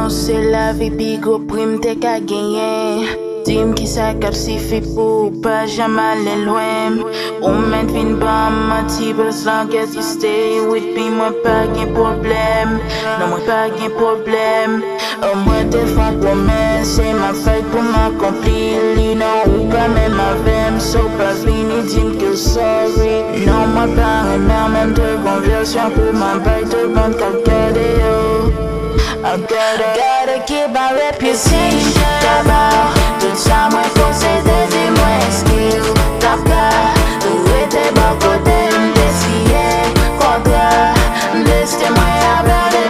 non, c'est la vie, pi gros prime t'es qu'à gagner. Dis-moi qui ça cap sifi pour pas jamais aller loin. On met vin banm, manti, as long as you stay with me, moi pas de problème. Non, moi pas de problème. Moi te fais pwomès, c'est ma fête pour m'akonpli. Non, ou pas même avè'w, so pas vini, dis-moi que sorry. Non, moi pas renmen, même de conversion pour ma bague de banque à gadé. I gotta keep my reputation. D'abord, tout ça mwen posede, di mwen èske. Rete bòkote, siyen, kontra, destin mwen avè'w.